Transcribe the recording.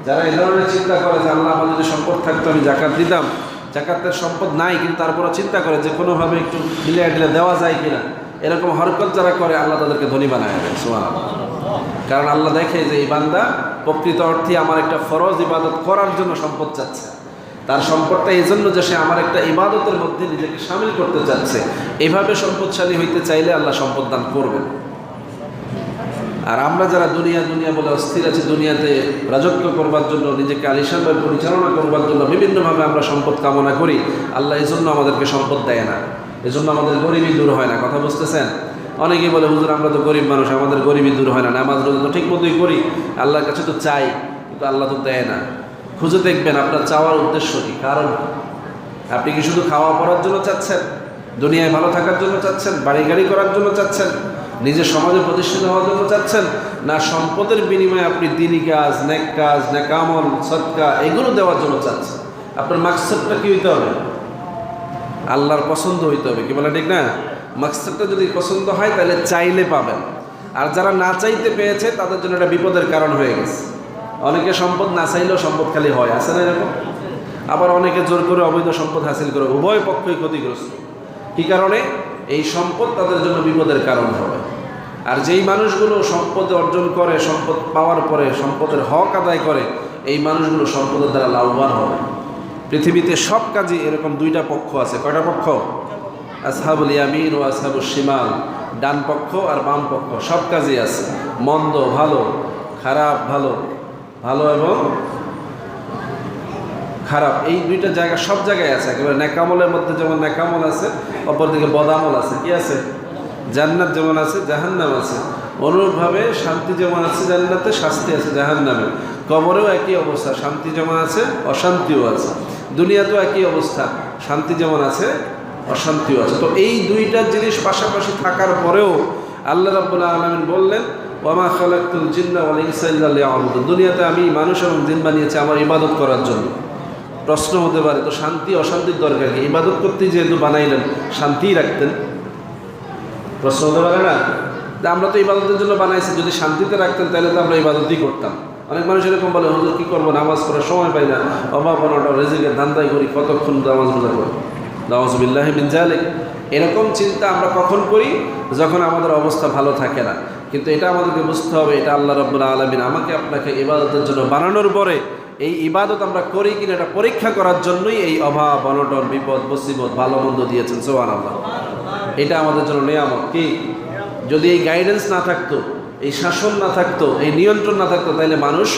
যারা এই ধরনের চিন্তা করে যে আল্লাহ আমার যদি সম্পদ থাকতো আমি জাকাত দিতাম, জাকাতের সম্পদ নাই কিন্তু তারপরে চিন্তা করে যে কোনোভাবে একটু ঢিলে ঢিলে দেওয়া যায় কিনা, এরকম হরকত যারা করে আল্লাহ তাদেরকে ধনী বানায় দেয়। সুবহানাল্লাহ। কারণ আল্লাহ দেখে যে এই বান্দা প্রকৃত অর্থে আমার একটা ফরজ ইবাদত করার জন্য সম্পদ চাচ্ছে, তার সম্পদটা এই জন্য যে সে আমার একটা ইবাদতের মধ্যে নিজেকে সামিল করতে চাচ্ছে। এইভাবে সম্পদশালী হইতে চাইলে আল্লাহ সম্পদ দান করবেন। আর আমরা যারা দুনিয়া দুনিয়া বলে অস্থির আছি, দুনিয়াতে রাজত্ব করবার জন্য, নিজেকে আলিশানভাবে পরিচালনা করবার জন্য বিভিন্নভাবে আমরা সম্পদ কামনা করি, আল্লাহ এই জন্য আমাদেরকে সম্পদ দেয় না, এই জন্য আমাদের গরিবই দূর হয় না। কথা বুঝতেছেন? অনেকেই বলে হুজুর আমরা তো গরিব মানুষ, আমাদের গরিবই দূর হয় না, নামাজ রোজা তো ঠিক মতোই করি, আল্লাহর কাছে তো চাই কিন্তু আল্লাহ তো দেয় না। খুঁজে দেখবেন আপনার চাওয়ার উদ্দেশ্য কী, কারণ আপনি কি শুধু খাওয়া পড়ার জন্য চাচ্ছেন, দুনিয়ায় ভালো থাকার জন্য চাচ্ছেন, বাড়ি গাড়ি করার জন্য চাচ্ছেন, নিজের সমাজে প্রতিষ্ঠিত হওয়ার জন্য চাচ্ছেন, না সম্পদের বিনিময়ে আপনি দিনী কাজ, নেক কাজ, নেকামল, সদকা এগুলো দেওয়ার জন্য চাচ্ছেন? আপনার মাকসাদটা কী হইতে হবে? আল্লাহর পছন্দ হইতে হবে। কি বলে ঠিক না? মাকসাদটা যদি পছন্দ হয় তাহলে চাইলে পাবেন, আর যারা না চাইতে পেয়েছে তাদের জন্য এটা বিপদের কারণ হয়ে গেছে। অনেকে সম্পদ না চাইলেও সম্পদ খালি হয়, আছে না এরকম? আবার অনেকে জোর করে অবৈধ সম্পদ হাসিল করে, উভয় পক্ষই ক্ষতিগ্রস্ত। কী কারণে? এই সম্পদ তাদের জন্য বিপদের কারণ হবে। আর যেই মানুষগুলো সম্পদ অর্জন করে, সম্পদ পাওয়ার পরে সম্পদের হক আদায় করে, এই মানুষগুলো সম্পদের দ্বারা লাভবান হবে। পৃথিবীতে সব কাজে এরকম দুইটা পক্ষ আছে। কয়টা পক্ষ? আসহাবুল ইয়ামিন ও আসহাবুল শিমাল, ডান পক্ষ আর বাম পক্ষ, সব কাজেই আছে। মন্দ ভালো, খারাপ ভালো, ভালো এবং খারাপ, এই দুইটা জায়গা সব জায়গায় আছে। একেবারে নেকামলের মধ্যে যেমন নেকামল আছে, অপরদিকে বদামল আছে। কি আছে? জান্নাত যেমন আছে, জাহান্নাম আছে। অনুরূপভাবে শান্তি যেমন আছে জান্নাতে, শাস্তি আছে জাহান্নামে। কবরেও একই অবস্থা, শান্তি যেমন আছে অশান্তিও আছে। দুনিয়াতেও একই অবস্থা, শান্তি যেমন আছে অশান্তিও আছে। তো এই দুইটা জিনিস পাশাপাশি থাকার পরেও আল্লাহ রাব্বুল আলামিন বললেন, ওয়ামা খালাকতুল জিন্না ওয়াল ইনসা ইল্লা লিয়াবুদুন, দুনিয়াতে আমি মানুষ এবং জিন বানিয়েছি আমার ইবাদত করার জন্য। প্রশ্ন হতে পারে, তো শান্তি অশান্তির দরকার কি? ইবাদত করতেই যেহেতু বানাইলেন, শান্তিই রাখতেন। প্রশ্ন হতে পারে না যে আমরা তো ইবাদতের জন্য বানাইছি, যদি শান্তিতে রাখতেন তাহলে তো আমরা ইবাদতই করতাম। অনেক মানুষ এরকম বলে, হুজুর কী করবো, নামাজ পড়ার সময় পাই না, অভাব অনটন, রিজিকের ধান্দাই করি, কতক্ষণ নামাজ রোজা করি। নাউযুবিল্লাহি মিন যালিক। এরকম চিন্তা আমরা কখন করি? যখন আমাদের অবস্থা ভালো থাকে না। কিন্তু এটা আমাদেরকে বুঝতে হবে, এটা আল্লাহ রাব্বুল আলামিন আমাকে আপনাকে ইবাদতের জন্য বানানোর পরে এই ইবাদত আমরা করি কিনা এটা পরীক্ষা করার জন্যই এই অভাব অনটন, বিপদ মুসিবত, ভালো মন্দ দিয়েছেন। সুবহানাল্লাহ। এটা আমাদের জন্য নিয়ামত। কি? যদি এই গাইডেন্স না থাকতো, এই শাসন না থাকতো, এই নিয়ন্ত্রণ না থাকতো, তাহলে মানুষ